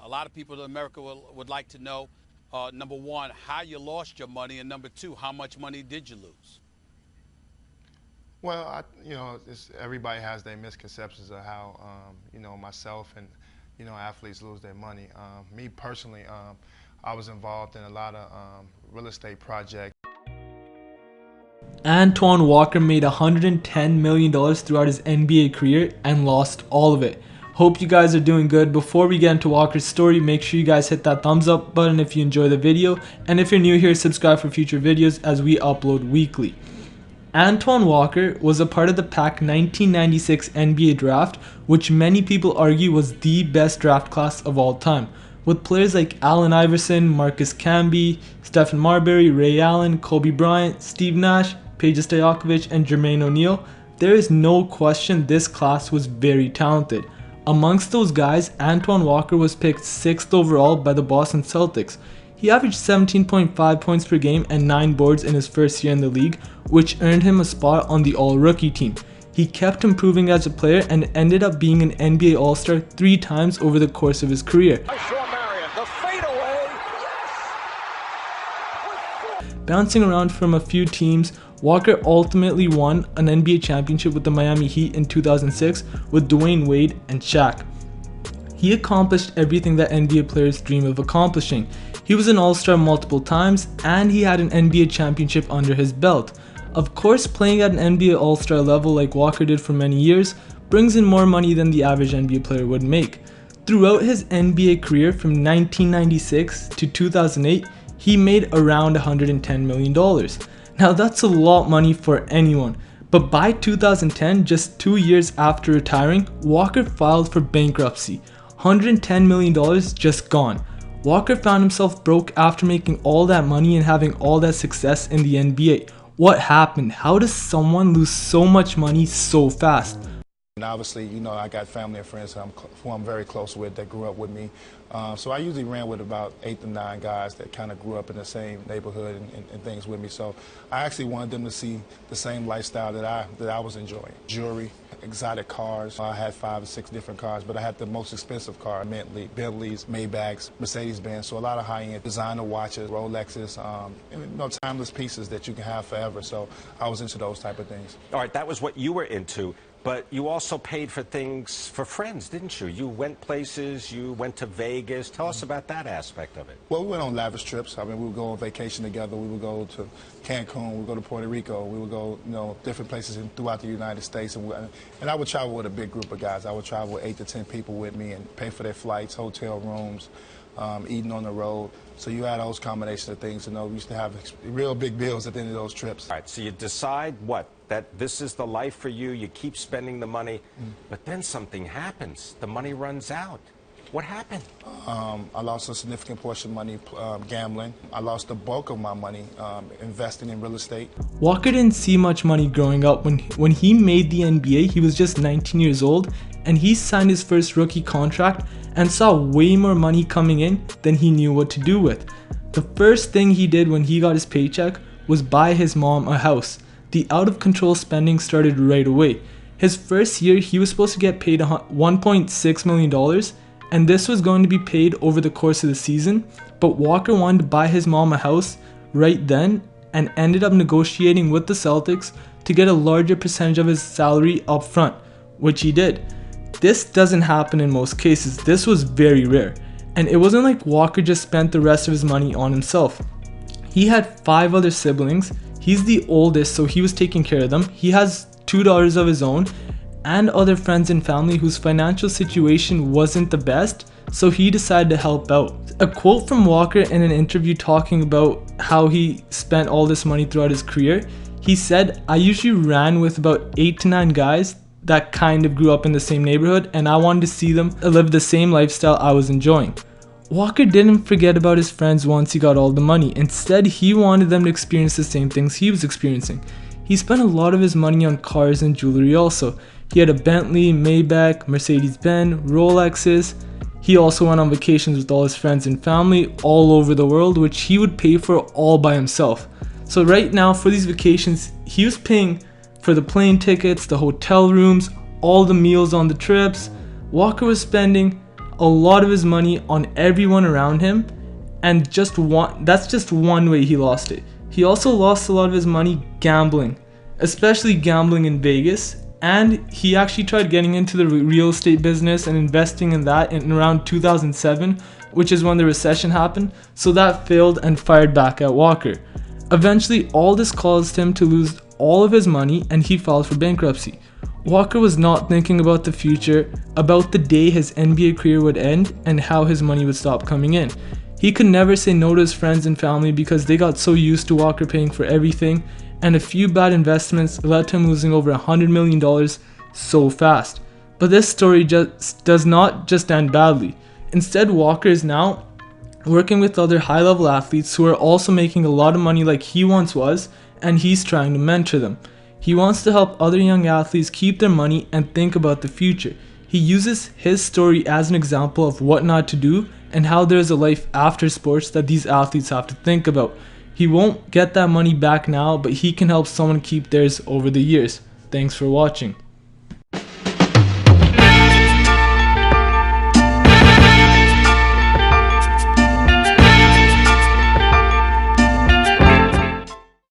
A lot of people in America would like to know, number one, how you lost your money, and number two, how much money did you lose? Well, everybody has their misconceptions of how, myself and, athletes lose their money. Me personally, I was involved in a lot of real estate projects. Antoine Walker made $110 million throughout his NBA career and lost all of it. Hope you guys are doing good. Before we get into Walker's story, make sure you guys hit that thumbs up button if you enjoy the video. And if you're new here, subscribe for future videos as we upload weekly. Antoine Walker was a part of the packed 1996 NBA draft, which many people argue was the best draft class of all time, with players like Allen Iverson, Marcus Camby, Stephen Marbury, Ray Allen, Kobe Bryant, Steve Nash, Peja Stojakovic, and Jermaine O'Neal. There is no question this class was very talented. Amongst those guys, Antoine Walker was picked 6th overall by the Boston Celtics. He averaged 17.5 points per game and 9 boards in his first year in the league, which earned him a spot on the All-Rookie team. He kept improving as a player and ended up being an NBA All-Star 3 times over the course of his career. Bouncing around from a few teams, Walker ultimately won an NBA championship with the Miami Heat in 2006 with Dwayne Wade and Shaq. He accomplished everything that NBA players dream of accomplishing. He was an All-Star multiple times, and he had an NBA championship under his belt. Of course, playing at an NBA All-Star level like Walker did for many years brings in more money than the average NBA player would make. Throughout his NBA career from 1996 to 2008, he made around $110 million. Now that's a lot of money for anyone. But by 2010, just 2 years after retiring, Walker filed for bankruptcy. $110 million just gone. Walker found himself broke after making all that money and having all that success in the NBA. What happened? How does someone lose so much money so fast? And obviously, I got family and friends who I'm very close with that grew up with me. So I usually ran with about 8 to 9 guys that kind of grew up in the same neighborhood and things with me. So I actually wanted them to see the same lifestyle that I was enjoying. Jewelry, exotic cars. I had 5 or 6 different cars, but I had the most expensive car, Bentleys, Maybachs, Mercedes-Benz. So a lot of high-end designer watches, Rolexes, timeless pieces that you can have forever. So I was into those type of things. All right, that was what you were into. But you also paid for things for friends, didn't you? You went places, you went to Vegas. Tell us about that aspect of it. Well, we went on lavish trips. I mean, we would go on vacation together. We would go to Cancun. We would go to Puerto Rico. We would go, different places throughout the United States. And I would travel with a big group of guys. I would travel with 8 to 10 people with me and pay for their flights, hotel rooms, eating on the road. So you had those combination of things. We used to have real big bills at the end of those trips. All right, so you decide what? That this is the life for you. You keep spending the money, but then something happens. The money runs out. What happened? I lost a significant portion of money gambling. I lost the bulk of my money investing in real estate. Walker didn't see much money growing up. When he made the NBA, he was just 19 years old, and he signed his first rookie contract and saw way more money coming in than he knew what to do with. The first thing he did when he got his paycheck was buy his mom a house. The out-of-control spending started right away. His first year, he was supposed to get paid $1.6 million, and this was going to be paid over the course of the season, but Walker wanted to buy his mom a house right then and ended up negotiating with the Celtics to get a larger percentage of his salary up front, which he did. This doesn't happen in most cases. This was very rare, and it wasn't like Walker just spent the rest of his money on himself. He had 5 other siblings. He's the oldest, so he was taking care of them. He has 2 daughters of his own and other friends and family whose financial situation wasn't the best, so he decided to help out. A quote from Walker in an interview talking about how he spent all this money throughout his career, he said, "I usually ran with about 8 to 9 guys that kind of grew up in the same neighborhood, and I wanted to see them live the same lifestyle I was enjoying." Walker didn't forget about his friends once he got all the money. Instead, he wanted them to experience the same things he was experiencing. He spent a lot of his money on cars and jewelry also. He had a Bentley, Maybach, Mercedes-Benz, Rolexes. He also went on vacations with all his friends and family all over the world, which he would pay for all by himself. So right now, for these vacations, he was paying for the plane tickets, the hotel rooms, all the meals on the trips. Walker was spending a lot of his money on everyone around him, and that's just one way he lost it. He also lost a lot of his money gambling, especially gambling in Vegas, and he actually tried getting into the real estate business and investing in that in around 2007, which is when the recession happened, so that failed and fired back at Walker. Eventually, all this caused him to lose all of his money and he filed for bankruptcy. Walker was not thinking about the future, about the day his NBA career would end and how his money would stop coming in. He could never say no to his friends and family because they got so used to Walker paying for everything, and a few bad investments led to him losing over $100 million so fast. But this story does not just end badly. Instead, Walker is now working with other high-level athletes who are also making a lot of money like he once was, and he's trying to mentor them. He wants to help other young athletes keep their money and think about the future. He uses his story as an example of what not to do and how there's a life after sports that these athletes have to think about. He won't get that money back now, but he can help someone keep theirs over the years. Thanks for watching.